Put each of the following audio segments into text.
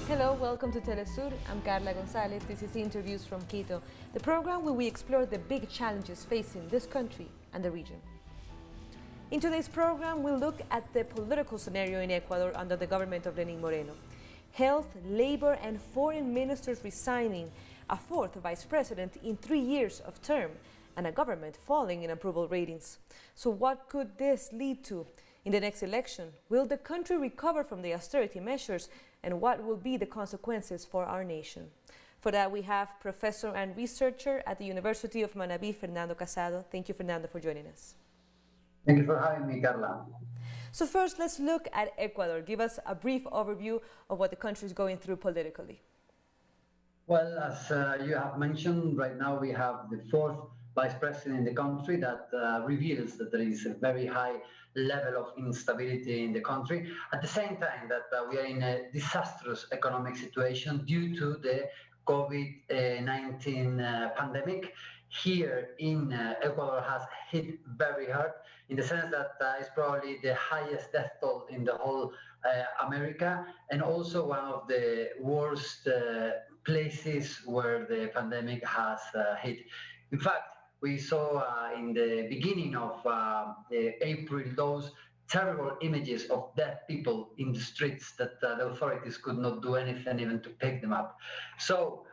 Hello, welcome to Telesur. I'm Carla Gonzalez. This is Interviews from Quito, the program where we explore the big challenges facing this country and the region. In today's program, we'll look at the political scenario in Ecuador under the government of Lenín Moreno. Health, labor, and foreign ministers resigning, a fourth vice president in 3 years of term, and a government falling in approval ratings. So what could this lead to? In the next election, will the country recover from the austerity measures, and what will be the consequences for our nation? For that, we have professor and researcher at the University of Manabí, Fernando Casado. Thank you, Fernando, for joining us. Thank you for having me, Carla. So first, let's look at Ecuador. Give us a brief overview of what the country is going through politically. Well, as you have mentioned, right now we have the fourth vice president in the country. That reveals that there is a very high level of instability in the country. At the same time that we are in a disastrous economic situation due to the COVID-19 pandemic. Here in Ecuador has hit very hard in the sense that it's probably the highest death toll in the whole America, and also one of the worst places where the pandemic has hit. In fact, we saw in the beginning of April those terrible images of dead people in the streets that the authorities could not do anything even to pick them up. So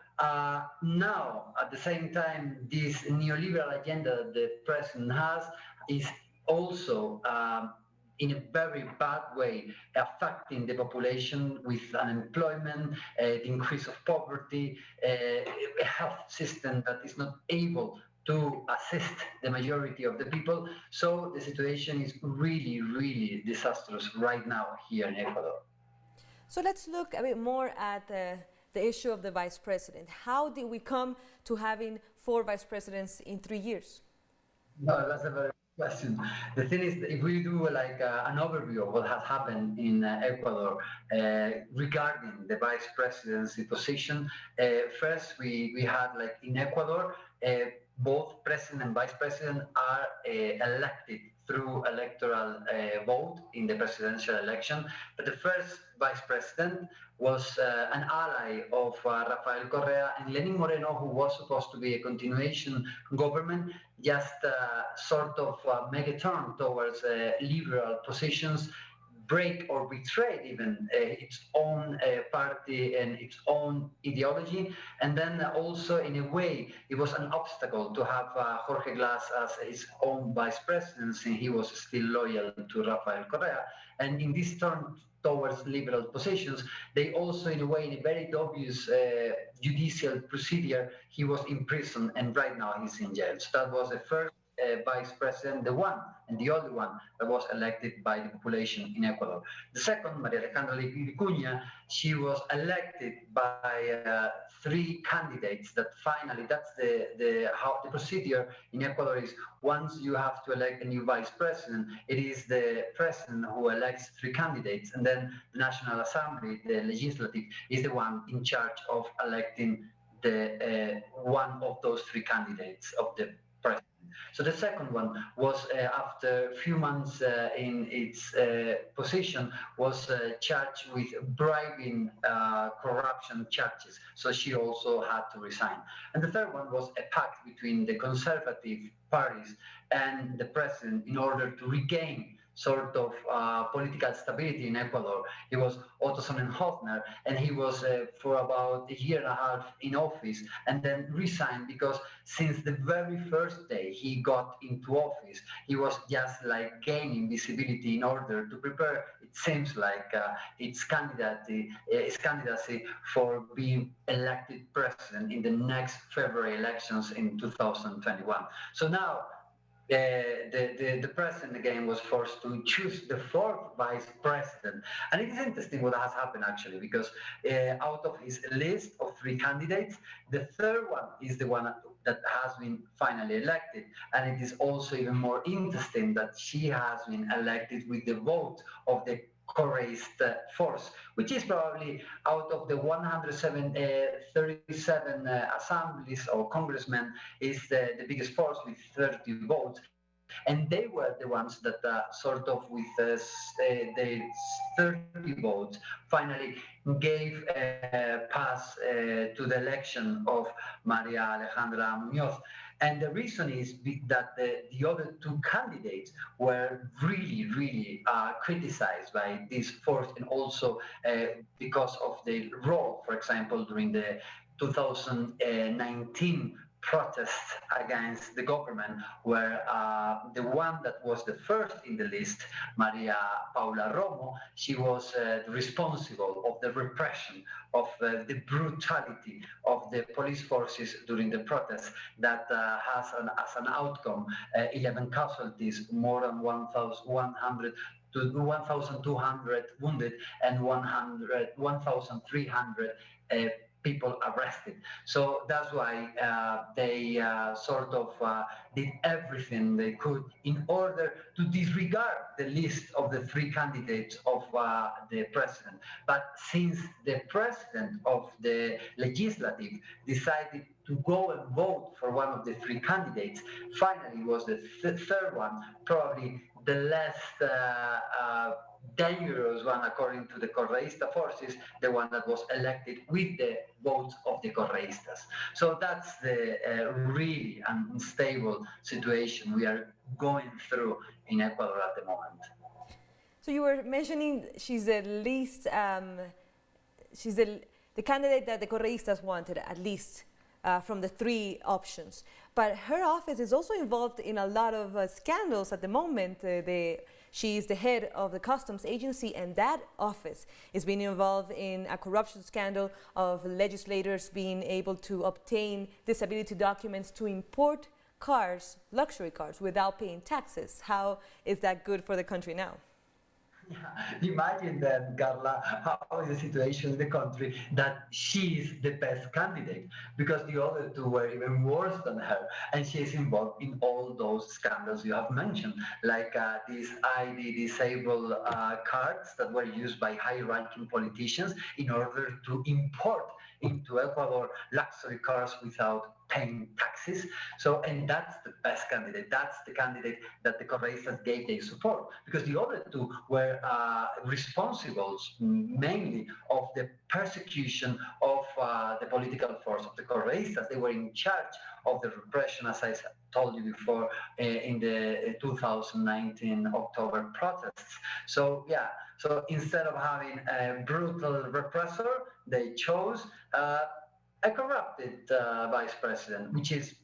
now, at the same time, this neoliberal agenda the president has is also in a very bad way affecting the population with unemployment, the increase of poverty, a health system that is not able to assist the majority of the people. So the situation is really, really disastrous right now here in Ecuador. So let's look a bit more at the issue of the vice president. How did we come to having 4 vice presidents in 3 years? No, that's a very good question. The thing is, if we do like an overview of what has happened in Ecuador regarding the vice presidency position, first we had like in Ecuador, both president and vice president are elected through electoral vote in the presidential election. But the first vice president was an ally of Rafael Correa and Lenín Moreno, who was supposed to be a continuation government, just sort of make a turn towards liberal positions, break or betray even its own party and its own ideology. And then also in a way it was an obstacle to have Jorge Glass as his own vice president, since he was still loyal to Rafael Correa. And in this turn towards liberal positions, they also in a way, in a very obvious judicial procedure, he was imprisoned and right now he's in jail. So that was the first vice president, the one and the only one that was elected by the population in Ecuador. The second, Maria Alejandra Vicuña, she was elected by 3 candidates. That finally, that's how the procedure in Ecuador is. Once you have to elect a new vice president, it is the president who elects 3 candidates, and then the National Assembly, the legislative, is the one in charge of electing the one of those 3 candidates of the president. So the second one was, after a few months in its position, was charged with bribing corruption charges. So she also had to resign. And the third one was a pact between the conservative parties and the president in order to regain sort of political stability in Ecuador. He was Otto Sonnenhoffner, and he was for about a year and a half in office, and then resigned because since the very first day he got into office, he was just like gaining visibility in order to prepare, it seems like, its candidacy for being elected president in the next February elections in 2021. So now, the president again was forced to choose the 4th vice president. And it is interesting what has happened actually, because out of his list of 3 candidates, the 3rd one is the one that has been finally elected. And it is also even more interesting that she has been elected with the vote of the Correist force, which is probably out of the 137 assemblies or congressmen, is the biggest force with 30 votes. And they were the ones that sort of with their 30 votes finally gave pass to the election of Maria Alejandra Muñoz. And the reason is that the other two candidates were really criticized by this force, and also because of their role, for example, during the 2019 protests against the government, where the one that was the first in the list, Maria Paula Romo, she was responsible of the repression, of the brutality of the police forces during the protests that has as an outcome 11 casualties, more than 1,100 to 1,200 wounded, and 1,300 people arrested. So that's why they sort of did everything they could in order to disregard the list of the three candidates of the president. But since the president of the legislative decided to go and vote for one of the three candidates, finally was the third one, probably the less dangerous one according to the Correísta forces, the one that was elected with the votes of the Correístas. So that's the really unstable situation we are going through in Ecuador at the moment. So you were mentioning she's the least, she's the candidate that the Correístas wanted, at least from the three options. But her office is also involved in a lot of scandals at the moment. She is the head of the customs agency, and that office is being involved in a corruption scandal of legislators being able to obtain disability documents to import cars, luxury cars, without paying taxes. How is that good for the country now? Yeah. Imagine then, Carla, how is the situation in the country that she is the best candidate, because the other two were even worse than her, and she is involved in all those scandals you have mentioned, like these ID disabled cards that were used by high-ranking politicians in order to import into Ecuador luxury cars without paying taxes. So, and that's the best candidate. That's the candidate that the Correístas gave their support, because the other two were responsible mainly of the persecution of the political force of the Correístas. They were in charge of the repression, as I told you before, in the 2019 October protests. So yeah, so instead of having a brutal repressor, they chose a corrupted vice president, which is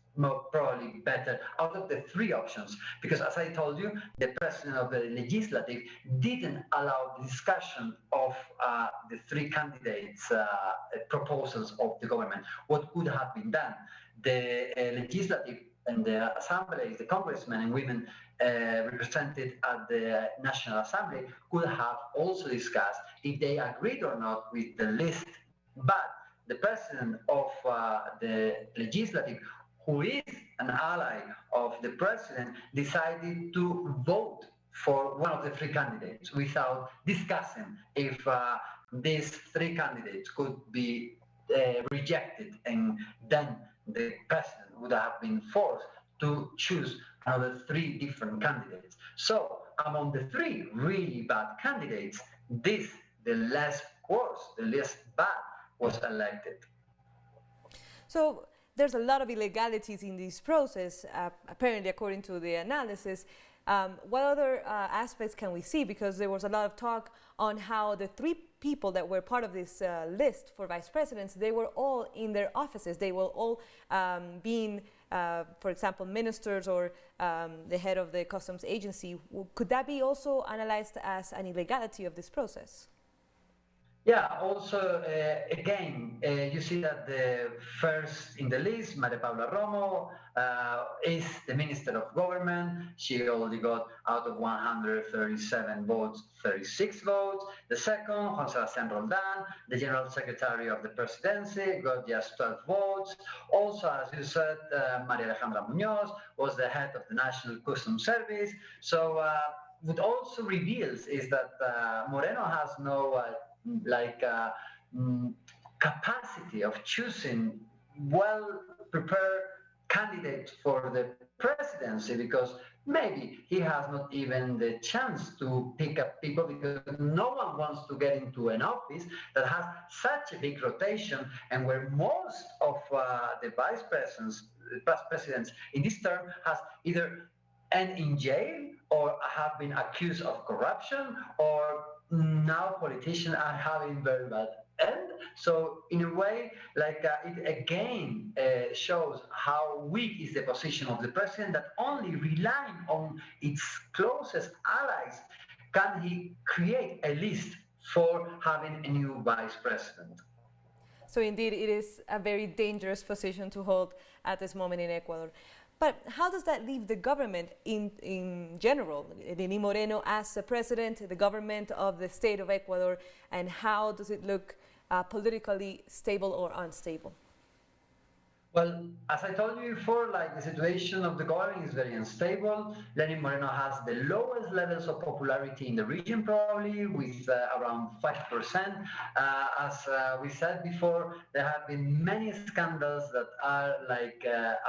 probably better out of the three options, because as I told you, the president of the legislative didn't allow the discussion of the three candidates' proposals of the government. What could have been done? The legislative and the assemblies, the congressmen and women represented at the National Assembly could have also discussed if they agreed or not with the list. But the president of the legislative, who is an ally of the president, decided to vote for one of the three candidates without discussing if these three candidates could be rejected, and then the president would have been forced to choose another three different candidates. So among the three really bad candidates, this, the less worse, the less bad, was elected. So there's a lot of illegalities in this process, apparently according to the analysis. What other aspects can we see? Because there was a lot of talk on how the three people that were part of this list for vice presidents, they were all in their offices. They were all being, for example, ministers or the head of the customs agency. Could that be also analyzed as an illegality of this process? Yeah, also, again, you see that the first in the list, Maria Paula Romo, is the Minister of Government. She only got out of 137 votes, 36 votes. The second, Juan Sebastián Roldán, the General Secretary of the Presidency, got just 12 votes. Also, as you said, Maria Alejandra Muñoz was the head of the National Customs Service. So what also reveals is that Moreno has no capacity of choosing well-prepared candidates for the presidency, because maybe he has not even the chance to pick up people because no one wants to get into an office that has such a big rotation and where most of the past presidents in this term has either end in jail or have been accused of corruption, or now politicians are having very bad end. So in a way, it again shows how weak is the position of the president, that only relying on its closest allies can he create a list for having a new vice president. So indeed, it is a very dangerous position to hold at this moment in Ecuador. But how does that leave the government in general, Lenín Moreno as the president, the government of the state of Ecuador, and how does it look politically stable or unstable? Well, as I told you before, the situation of the government is very unstable. Lenin Moreno has the lowest levels of popularity in the region, probably with around 5%. As we said before, there have been many scandals that are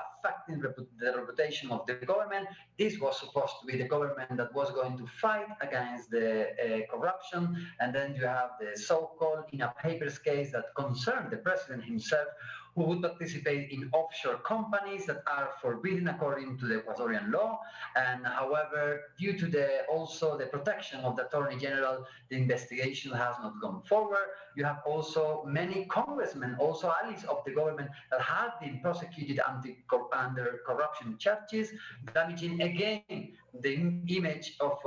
affecting the reputation of the government. This was supposed to be the government that was going to fight against the corruption, and then you have the so-called INA Papers case that concerned the president himself, who would participate in offshore companies that are forbidden according to the Ecuadorian law. And however, due to also the protection of the Attorney General, the investigation has not gone forward. You have also many congressmen, also allies of the government, that have been prosecuted under corruption charges, damaging again the image of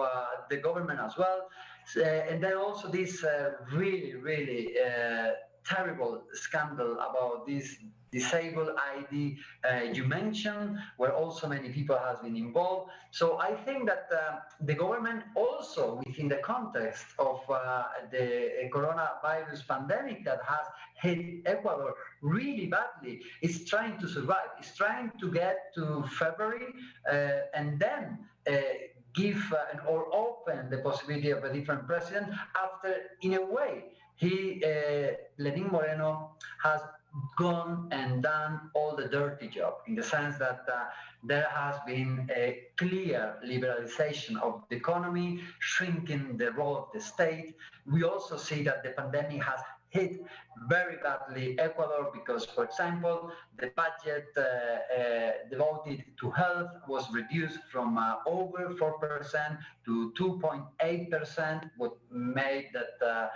the government as well. And then also this really terrible scandal about this disabled ID you mentioned, where also many people have been involved. So I think that the government also, within the context of the coronavirus pandemic that has hit Ecuador really badly, is trying to survive. It's trying to get to February and then give or open the possibility of a different president after, in a way, Lenín Moreno has gone and done all the dirty job, in the sense that there has been a clear liberalization of the economy, shrinking the role of the state. We also see that the pandemic has hit very badly Ecuador because, for example, the budget devoted to health was reduced from over 4% to 2.8%, what made that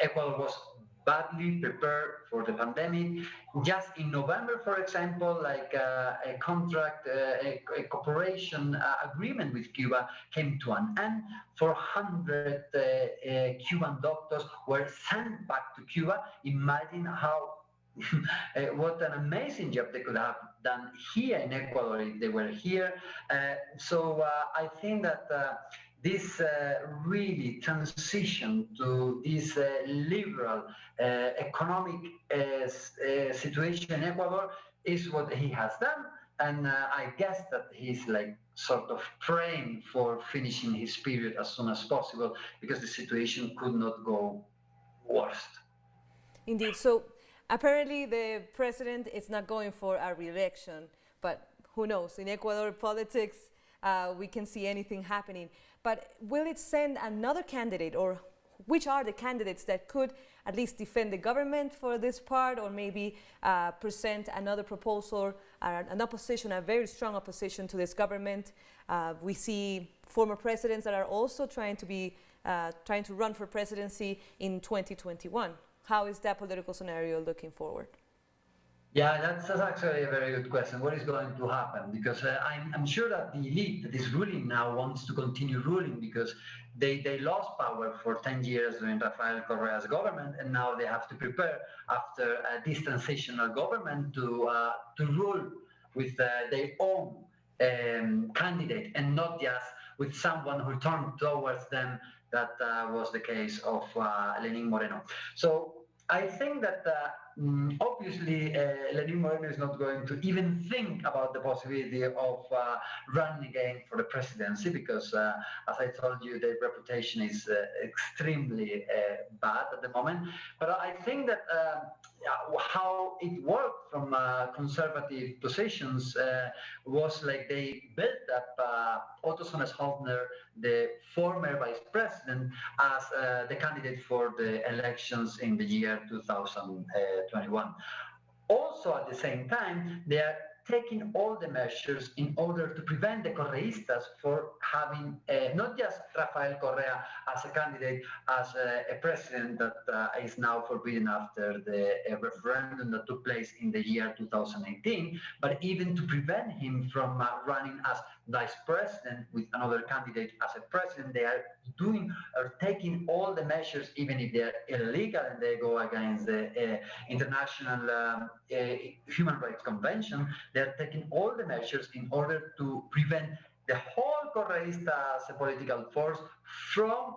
Ecuador was badly prepared for the pandemic. Just in November, for example, a contract, a cooperation agreement with Cuba came to an end. 400 Cuban doctors were sent back to Cuba. Imagine how what an amazing job they could have done here in Ecuador if they were here. So I think that this really transition to this liberal economic situation in Ecuador is what he has done. And I guess that he's sort of praying for finishing his period as soon as possible, because the situation could not go worse. Indeed. So apparently the president is not going for a re-election, but who knows? In Ecuador politics, we can see anything happening. But will it send another candidate, or which are the candidates that could at least defend the government for this part, or maybe present another proposal, an opposition, a very strong opposition to this government? We see former presidents that are also trying to run for presidency in 2021. How is that political scenario looking forward? Yeah, that's actually a very good question. What is going to happen? Because I'm sure that the elite that is ruling now wants to continue ruling, because they lost power for 10 years during Rafael Correa's government, and now they have to prepare after this transitional government to rule with their own candidate, and not just with someone who turned towards them. That was the case of Lenín Moreno. So I think that obviously, Lenin Moreno is not going to even think about the possibility of running again for the presidency because, as I told you, their reputation is extremely bad at the moment. But I think that how it worked from conservative positions was like they built up Otto Hoffner, the former vice president, as the candidate for the elections in the year 2021. Also, at the same time, they are taking all the measures in order to prevent the Correistas for having not just Rafael Correa as a candidate, as a president that is now forbidden after the referendum that took place in the year 2018, but even to prevent him from running as vice president with another candidate as a president. They are taking all the measures, even if they're illegal and they go against the international human rights convention. They're taking all the measures in order to prevent the whole Correísta as a political force from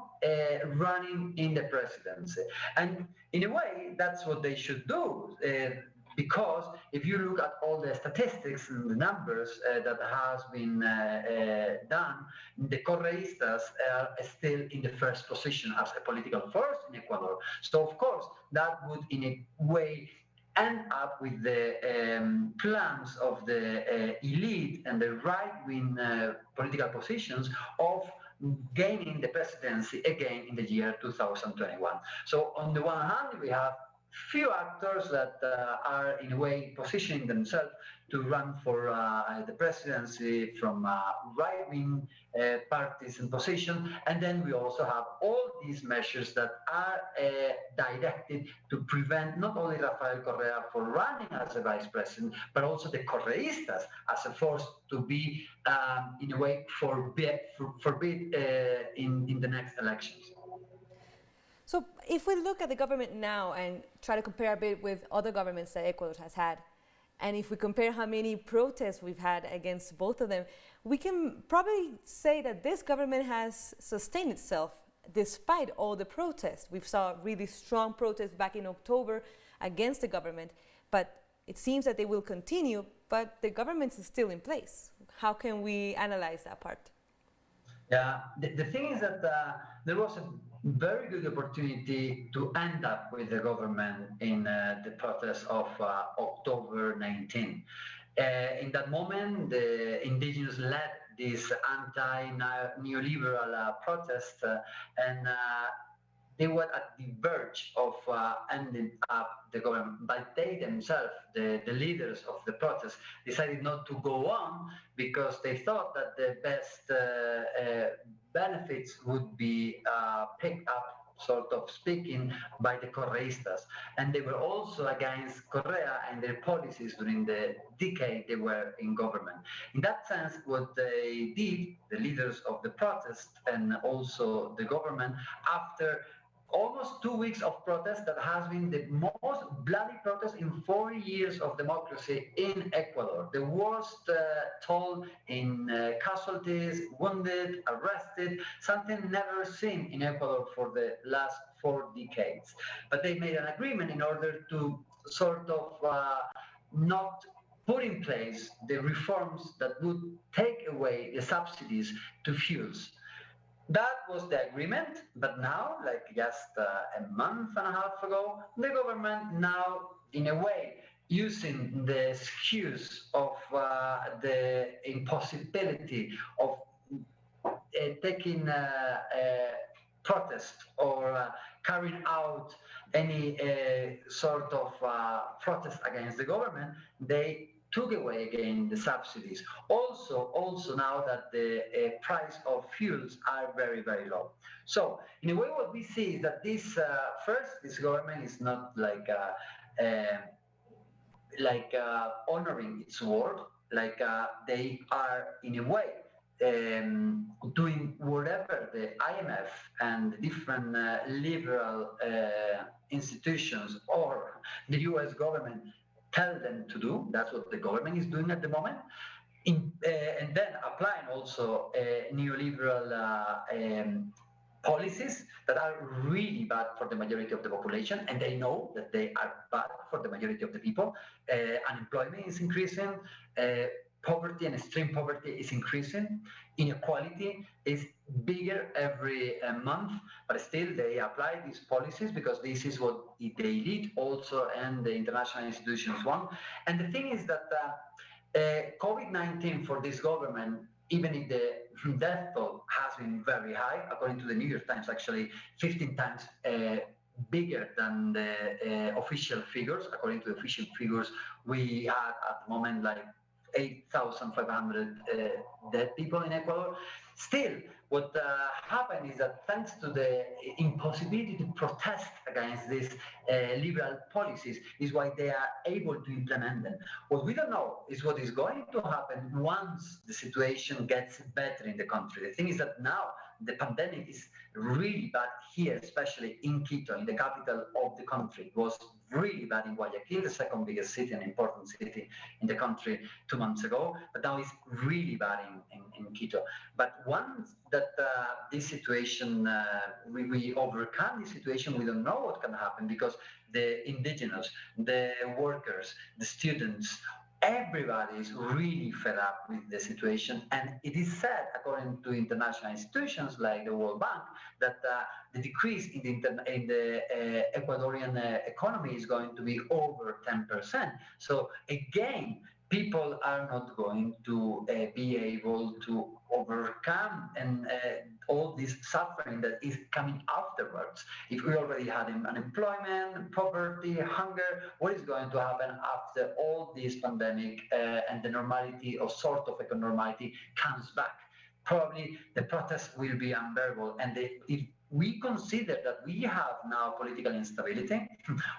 running in the presidency. And in a way, that's what they should do. Because if you look at all the statistics and the numbers that has been done, the Correístas are still in the first position as a political force in Ecuador. So of course, that would in a way end up with the plans of the elite and the right-wing political positions of gaining the presidency again in the year 2021. So on the one hand, we have few actors that are in a way positioning themselves to run for the presidency from right-wing parties and positions, and then we also have all these measures that are directed to prevent not only Rafael Correa for running as a vice president, but also the Correistas as a force to be in a way forbid in the next elections. So if we look at the government now and try to compare a bit with other governments that Ecuador has had, and if we compare how many protests we've had against both of them, we can probably say that this government has sustained itself despite all the protests. We saw really strong protests back in October against the government, but it seems that they will continue, but the government is still in place. How can we analyze that part? Yeah, the thing is that there was a very good opportunity to end up with the government in the protest of October 19. In that moment, the indigenous led this anti-neoliberal protest and they were at the verge of ending up the government, but they themselves, the leaders of the protest, decided not to go on because they thought that the best benefits would be picked up, sort of speaking, by the Correistas. And they were also against Correa and their policies during the decade they were in government. In that sense, what they did, the leaders of the protest and also the government, after almost 2 weeks of protest that has been the most bloody protest in 40 years of democracy in Ecuador. The worst toll in casualties, wounded, arrested, something never seen in Ecuador for the last 4 decades. But they made an agreement in order to sort of not put in place the reforms that would take away the subsidies to fuels. That was the agreement, but now, like just a month and a half ago, the government now, in a way, using the excuse of the impossibility of taking protest or carrying out any sort of protest against the government, they took away again the subsidies. Also now that the price of fuels are very, very low. So in a way, what we see is that this this government is not honoring its word. They are in a way doing whatever the IMF and different liberal institutions or the US government tell them to do. That's what the government is doing at the moment. And then applying also neoliberal policies that are really bad for the majority of the population, and they know that they are bad for the majority of the people. Unemployment is increasing, poverty and extreme poverty is increasing, inequality is bigger every month, but still they apply these policies because this is what the elite also and the international institutions want. And the thing is that COVID-19 for this government, even if the death toll has been very high, according to the New York Times, actually 15 times bigger than the official figures. According to the official figures, we had at the moment like 8,500 dead people in Ecuador. Still, what happened is that thanks to the impossibility to protest against these liberal policies is why they are able to implement them. What we don't know is what is going to happen once the situation gets better in the country. The thing is that now the pandemic is really bad here, especially in Quito, in the capital of the country. It was really bad in Guayaquil, the second biggest city, an important city in the country 2 months ago, but now it's really bad in Quito. But once that this situation, we overcome this situation, we don't know what can happen because the indigenous, the workers, the students, everybody is really fed up with the situation. And it is said, according to international institutions like the World Bank, that the decrease in the Ecuadorian economy is going to be over 10%. So again, people are not going to be able to overcome and all this suffering that is coming afterwards. If we already had unemployment, poverty, hunger, what is going to happen after all this pandemic and the normality or sort of normality comes back? Probably the protests will be unbearable. And if we consider that we have now political instability,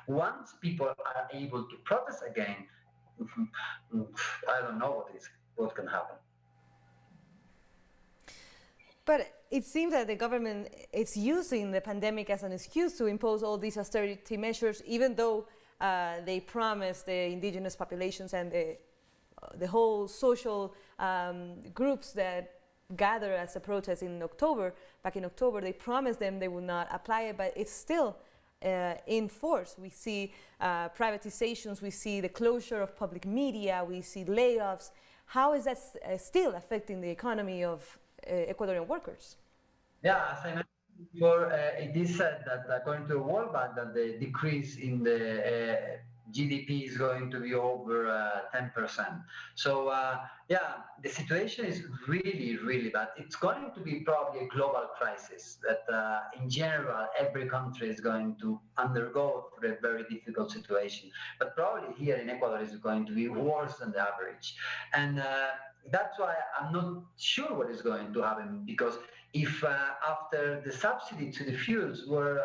once people are able to protest again, I don't know what can happen. But it seems that the government is using the pandemic as an excuse to impose all these austerity measures, even though they promised the indigenous populations and the whole social groups that gather as a protest in October, back in October, they promised them they would not apply it, but it's still in force. We see privatizations, we see the closure of public media, we see layoffs. How is that still affecting the economy of Ecuadorian workers? Yeah, as I mentioned before, it is said that according to the World Bank, that the decrease in the GDP is going to be over 10%. So yeah, the situation is really, really bad. It's going to be probably a global crisis that in general, every country is going to undergo through a very difficult situation. But probably here in Ecuador is going to be worse than the average. And that's why I'm not sure what is going to happen, because if after the subsidy to the fuels were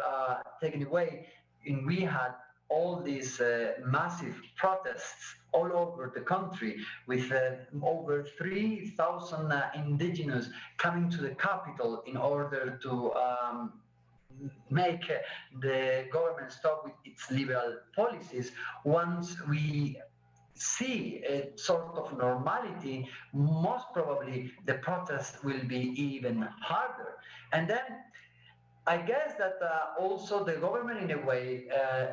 taken away and we had all these massive protests all over the country with over 3,000 indigenous coming to the capital in order to make the government stop with its liberal policies, once we see a sort of normality, most probably the protest will be even harder. And then I guess that also the government, in a way,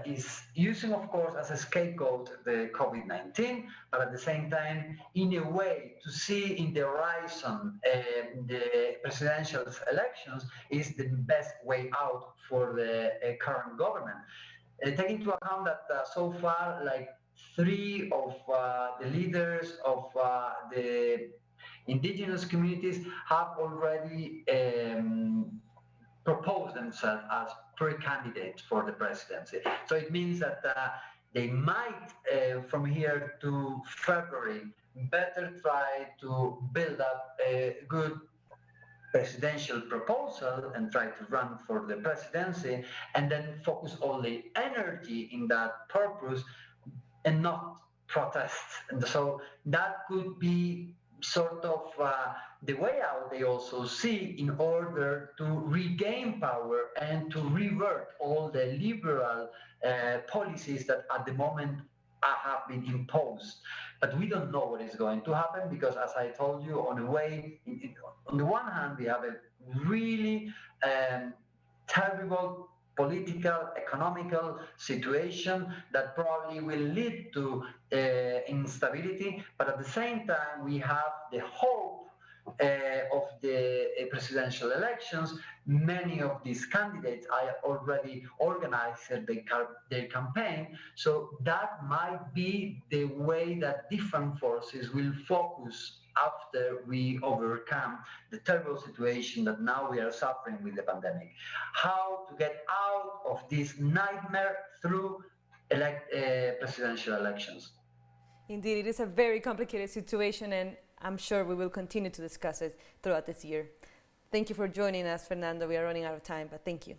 is using, of course, as a scapegoat the COVID-19, but at the same time, in a way, to see in the horizon the presidential elections is the best way out for the current government. Take into account that so far, like 3 of the leaders of the indigenous communities have already propose themselves as pre-candidates for the presidency. So it means that they might, from here to February, better try to build up a good presidential proposal and try to run for the presidency, and then focus all the energy in that purpose and not protests. And so that could be sort of the way out they also see in order to regain power and to revert all the liberal policies that at the moment have been imposed. But we don't know what is going to happen because, as I told you, on the way, on the one hand, we have a really terrible political, economical situation that probably will lead to instability, but at the same time, we have the hope of the presidential elections. Many of these candidates are already organized their campaign, so that might be the way that different forces will focus after we overcome the terrible situation that now we are suffering with the pandemic. How to get out of this nightmare through presidential elections. Indeed, it is a very complicated situation, and I'm sure we will continue to discuss it throughout this year. Thank you for joining us, Fernando. We are running out of time, but thank you.